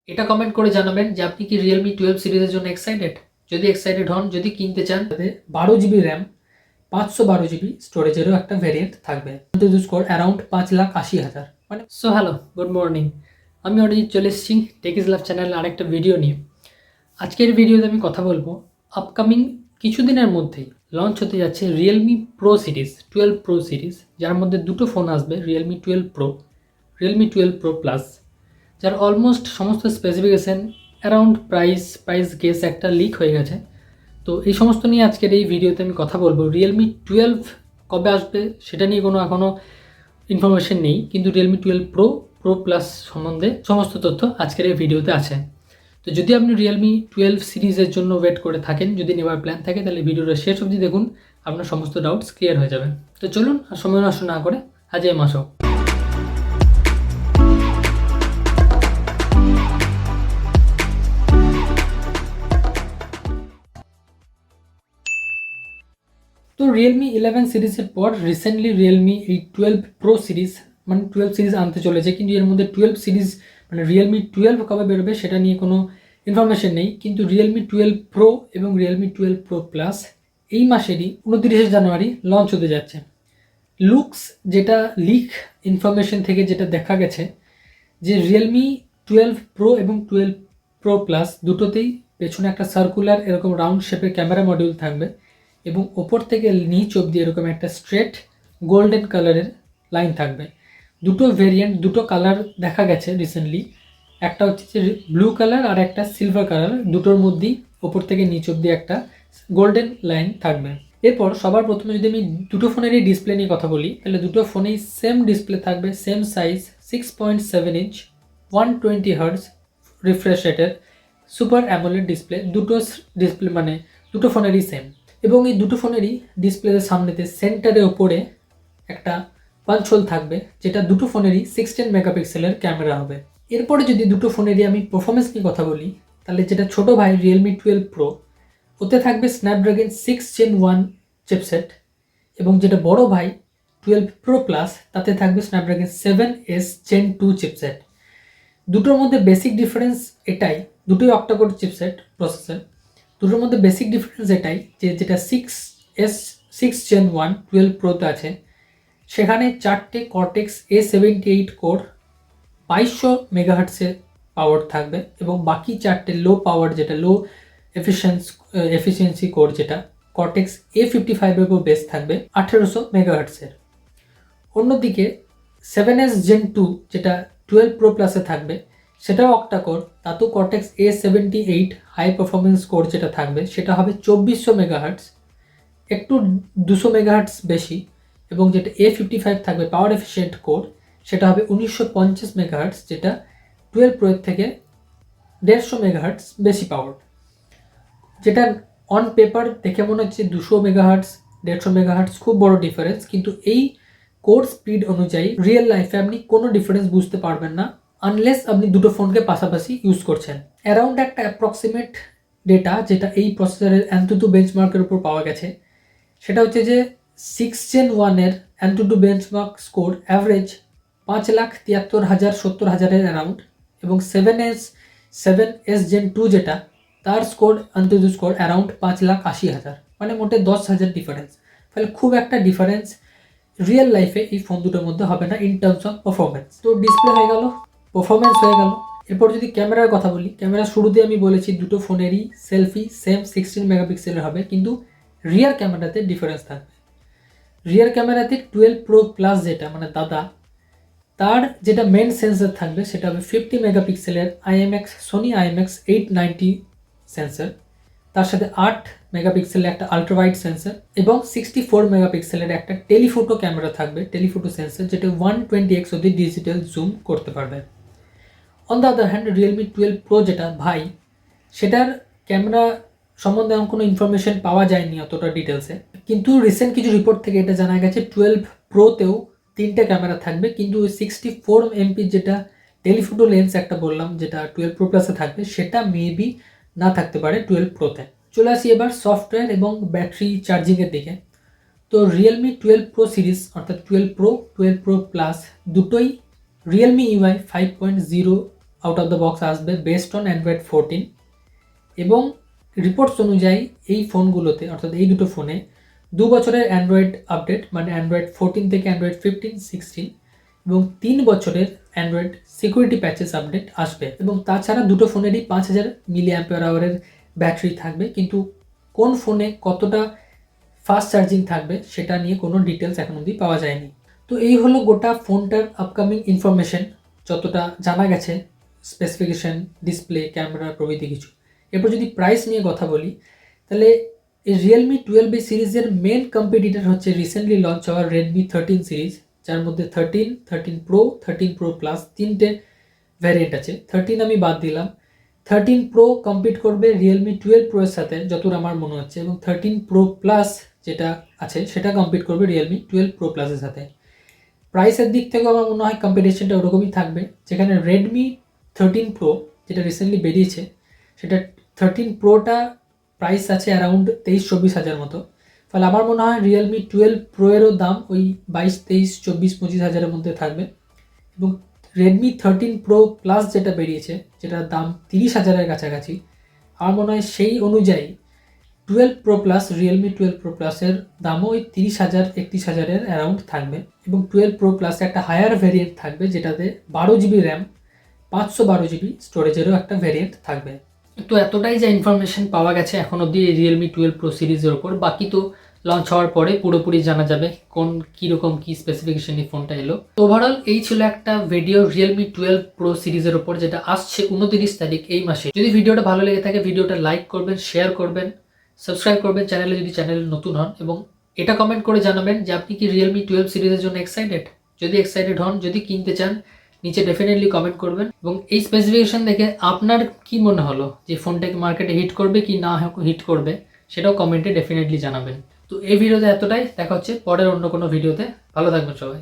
এটা কমেন্ট করে জানাবেন যে আপনি কি রিয়েলমি 12 সিরিজের জন্য এক্সাইটেড। যদি এক্সাইটেড হন, যদি কিনতে চান, তাতে 12 জিবি র্যাম 512 জিবি স্টোরেজেরও একটা ভেরিয়েন্ট থাকবে। Use code around 5,80,000। মানে সো হ্যালো, গুড মর্নিং। আমি অরিজিৎ চলে এসেছি টেক ইজ লাভ চ্যানেলে আরেকটা ভিডিও নিয়ে। আজকের ভিডিওতে আমি কথা বলবো আপকামিং কিছুদিনের মধ্যেই লঞ্চ হতে যাচ্ছে Realme pro series 12 pro series, যার মধ্যে দুটো ফোন আসবে, Realme 12 pro, Realme 12 pro plus, যার অলমোস্ট সমস্ত স্পেসিফিকেশান অ্যারাউন্ড প্রাইস গেস একটা লিক হয়ে গেছে। তো এই সমস্ত নিয়ে আজকের এই ভিডিওতে আমি কথা বলবো। রিয়েলমি 12 কবে আসবে সেটা নিয়ে কোনো এখনও ইনফরমেশন নেই, কিন্তু রিয়েলমি 12 প্রো, প্রো প্লাস সম্বন্ধে সমস্ত তথ্য আজকের এই ভিডিওতে আছে। তো যদি আপনি রিয়েলমি 12 সিরিজের জন্য ওয়েট করে থাকেন, যদি নেওয়ার প্ল্যান থাকে, তাহলে ভিডিওটা শেষ অবধি দেখুন, আপনার সমস্ত ডাউটস ক্লিয়ার হয়ে যাবে। তো চলুন আর সময় নষ্ট না করে আজ এই মাসও। তো রিয়েলমি 11 সিরিজের পর রিসেন্টলি রিয়েলমি এই 12 প্রো সিরিজ, মানে 12 সিরিজ আনতে চলেছে, কিন্তু এর মধ্যে 12 সিরিজ মানে রিয়েলমি 12 কবে বেরোবে সেটা নিয়ে কোনো ইনফরমেশন নেই। কিন্তু রিয়েলমি 12 প্রো এবং রিয়েলমি 12 প্রো প্লাস এই মাসেরই 29 জানুয়ারি লঞ্চ হতে যাচ্ছে। লুকস যেটা লিক ইনফরমেশন থেকে যেটা দেখা গেছে, যে রিয়েলমি 12 প্রো এবং 12 প্রো প্লাস দুটোতেই পেছনে একটা সার্কুলার এরকম রাউন্ড শেপের ক্যামেরা মডিউল থাকবে, এবং ওপর থেকে নিচ অবধি এরকম একটা স্ট্রেট গোল্ডেন কালারের লাইন থাকবে। দুটো ভেরিয়েন্ট, দুটো কালার দেখা গেছে রিসেন্টলি, একটা হচ্ছে যে ব্লু কালার আর একটা সিলভার কালার, দুটোর মধ্যেই ওপর থেকে নিচ অবধি একটা গোল্ডেন লাইন থাকবে। এরপর সবার প্রথমে যদি আমি দুটো ফোনেরই ডিসপ্লে নিয়ে কথা বলি, তাহলে দুটো ফোনেই সেম ডিসপ্লে থাকবে, same size, 6.7 inch 120 hertz refresh রেটের সুপার অ্যামোলেড ডিসপ্লে। দুটো ডিসপ্লে মানে দুটো ফোনেরই সেম, এবং এই দুটো ফোনেরই ডিসপ্লের সামনেতে সেন্টারের ওপরে একটা পাঞ্চ হোল থাকবে, যেটা দুটো ফোনেরই 16 মেগাপিক্সেলের ক্যামেরা হবে। এরপরে যদি দুটো ফোনেরই আমি পারফরমেন্স নিয়ে কথা বলি, তাহলে যেটা ছোট ভাই রিয়েলমি 12 প্রো, ওতে থাকবে স্ন্যাপড্রাগন 6 Gen 1 চিপসেট, এবং যেটা বড় ভাই 12 প্রো প্লাস, তাতে থাকবে স্ন্যাপড্রাগন 7S Gen 2 চিপসেট। দুটোর মধ্যে বেসিক ডিফারেন্স এটাই, দুটোই অক্টাকোর চিপসেট প্রসেসর। দুটোর মধ্যে বেসিক ডিফারেন্স এটাই যে যেটা 6 Gen 1 12 প্রোতে আছে, সেখানে 4টে কর্টেক্স A78 কোর 2200 মেগাহার্টসের পাওয়ার থাকবে, এবং বাকি 4টে লো পাওয়ার, যেটা লো এফিসিয়েন্সি কোর, যেটা কর্টেক্স A55 এর উপর বেস থাকবে 1800 মেগাহার্টসের। অন্যদিকে 7S Gen 2 যেটা 12 প্রো প্লাসে থাকবে, সেটাও অক্টাকোর, তাতেও cortex A78 high performance core যেটা থাকবে, সেটা হবে 2400 মেগাহার্টস, একটু 200 মেগাহার্টস বেশি, এবং যেটা A55 থাকবে পাওয়ার এফিশিয়েন্ট কোর, সেটা হবে 1950 মেগাহার্টস, যেটা 12 প্রো থেকে 150 মেগাহার্টস বেশি পাওয়ার। যেটা অন পেপার দেখে মনে হচ্ছে 200 মেগাহার্টস 150 মেগাহার্টস খুব বড় ডিফারেন্স, কিন্তু এই কোর স্পিড অনুযায়ী রিয়েল লাইফে আপনি কোনো ডিফারেন্স বুঝতে পারবেন না, আনলেস আপনি দুটো ফোনকে পাশাপাশি ইউজ করছেন। অ্যারাউন্ড একটা অ্যাপ্রক্সিমেট ডেটা যেটা এই প্রসেসরের অ্যান্তুটু বেঞ্চমার্কের উপর পাওয়া গেছে, সেটা হচ্ছে যে 6 Gen 1 AnTuTu benchmark score average 5,73,000-70,000 around, এবং 7S Gen 2 যেটা, তার স্কোর অ্যান্তুটু স্কোর অ্যারাউন্ড 5,80,000, মানে মোটে 10,000 ডিফারেন্স। ফলে খুব একটা ডিফারেন্স রিয়েল লাইফে এই ফোন দুটোর মধ্যে হবে না ইন টার্মস অফ পারফরমেন্স। তো ডিসপ্লে হয়ে গেল, পারফরমেন্স হয়ে গেল। এরপর যদি ক্যামেরার কথা বলি, ক্যামেরা শুরুতে আমি বলেছি দুটো ফোনেরই সেলফি সেম 16 মেগাপিক্সেলের হবে, কিন্তু রিয়ার ক্যামেরাতে ডিফারেন্স থাকবে। রিয়ার ক্যামেরাতে 12 প্রো প্লাস যেটা মানে দাদা, তার যেটা মেন সেন্সর থাকবে সেটা হবে 50 মেগাপিক্সেলের সোনি IMX 890 সেন্সর, তার সাথে 8 মেগাপিক্সেলের একটা আলট্রাওয়াইড সেন্সর, এবং 64 মেগাপিক্সেলের একটা টেলিফোটো ক্যামেরা থাকবে, টেলিফোটো সেন্সর, যেটা 120x অবধি ডিজিটাল জুম করতে পারবে। On the other hand Realme 12 pro যেটা ভাই, সেটার ক্যামেরা সম্বন্ধে এমন কোনো ইনফরমেশন পাওয়া যায়নি অতটা ডিটেলসে, কিন্তু রিসেন্ট কিছু রিপোর্ট থেকে এটা জানা গেছে 12 প্রোতেও 3টে ক্যামেরা থাকবে, কিন্তু ওই 64 MP যেটা টেলিফোটো লেন্স একটা বললাম যেটা 12 প্রো প্লাসে থাকবে, সেটা মেবি না থাকতে পারে 12 প্রোতে। চলে আসি এবার সফটওয়্যার এবং ব্যাটারি চার্জিংয়ের দিকে। তো রিয়েলমি 12 প্রো সিরিজ অর্থাৎ 12 প্রো 12 প্রো প্লাস দুটোই Realme UI 5.0 out of the box আসবে বেসড অন অ্যান্ড্রয়েড 14 এবং রিপোর্টস অনুযায়ী এই ফোনগুলোতে অর্থাৎ এই দুটো ফোনে 2 বছরের অ্যান্ড্রয়েড আপডেট মানে অ্যান্ড্রয়েড 14 থেকে অ্যান্ড্রয়েড 15, 16 এবং 3 বছরের অ্যান্ড্রয়েড সিকিউরিটি প্যাচেস আপডেট আসবে। এবং তাছাড়া দুটো ফোনেরই 5000 mAh ব্যাটারি থাকবে, কিন্তু কোন ফোনে কতটা ফাস্ট চার্জিং থাকবে সেটা নিয়ে কোনো ডিটেলস এখন অবধি পাওয়া যায়নি। তো এই হলো গোটা ফোনটার আপকামিং ইনফরমেশন, যতটা জানা গেছে, স্পেসিফিকেশন, ডিসপ্লে, ক্যামেরা প্রভৃতি কিছু। এরপর যদি প্রাইস নিয়ে কথা বলি, তাহলে এই রিয়েলমি 12 সিরিজের মেন কম্পিটিটর হচ্ছে রিসেন্টলি লঞ্চ হওয়া রেডমি 13 সিরিজ, যার মধ্যে 13, 13 প্রো, 13 প্রো প্লাস তিনটে ভ্যারিয়েন্ট আছে। 13 আমি বাদ দিলাম। 13 প্রো কম্পিট করবে রিয়েলমি 12 প্রো এর সাথে যতদূর আমার মনে হচ্ছে, এবং 13 প্রো প্লাস যেটা আছে সেটা কম্পিট করবে রিয়েলমি 12 প্রো প্লাসের সাথে। প্রাইসের দিক থেকেও আমার মনে হয় কম্পিটিশনটা ওরকমই থাকবে, যেখানে রেডমি 13 প্রো যেটা রিসেন্টলি বেরিয়েছে সেটা 13 প্রোটা প্রাইস আছে অ্যারাউন্ড 23-24 হাজার মতো। ফলে আমার মনে হয় রিয়েলমি 12 প্রো এরও দাম ওই 22, 23, 24, 25 হাজারের মধ্যে থাকবে। এবং রেডমি 13 প্রো প্লাস যেটা বেরিয়েছে যেটার দাম 30 হাজারের কাছাকাছি, আমার মনে হয় সেই অনুযায়ী 12 প্রো প্লাস, রিয়েলমি 12 প্রো প্লাসের দামও ওই 30 হাজার, 31 হাজারের অ্যারাউন্ড থাকবে। এবং 12 প্রো প্লাসে একটা হায়ার ভ্যারিয়েন্ট থাকবে যেটাতে 12 জিবি র্যাম, 512 জিবি স্টোরেজেরও একটা ভ্যারিয়েন্ট থাকবে। তো এতটাই যা ইনফরমেশন পাওয়া গেছে এখন অবধি রিয়েলমি 12 প্রো সিরিজের ওপর। বাকি তো লঞ্চ হওয়ার পরে পুরোপুরি জানা যাবে কোন কীরকম কী স্পেসিফিকেশন এই ফোনটা এলো। তো ওভারঅল এই ছিল একটা ভিডিও রিয়েলমি 12 প্রো সিরিজের ওপর, যেটা আসছে 29 তারিখ এই মাসে। যদি ভিডিওটা ভালো লেগে থাকে ভিডিওটা লাইক করবেন, শেয়ার করবেন, সাবস্ক্রাইব করবেন চ্যানেলে যদি চ্যানেলে নতুন হন, এবং এটা কমেন্ট করে জানাবেন যে আপনি কি রিয়েলমি 12 সিরিজের জন্য এক্সাইটেড। যদি এক্সাইটেড হন, যদি কিনতে চান, নিচে ডেফিনেটলি কমেন্ট করবেন। এবং এই স্পেসিফিকেশন দেখে আপনার কি মনে হলো যে ফোনটাকে মার্কেটে হিট করবে কি না হিট করবে, সেটাও কমেন্টে ডেফিনেটলি জানাবেন। তো এই ভিডিওতে এতটাই, দেখা হচ্ছে পরের অন্য কোনো ভিডিওতে। ভালো থাকবেন সবাই।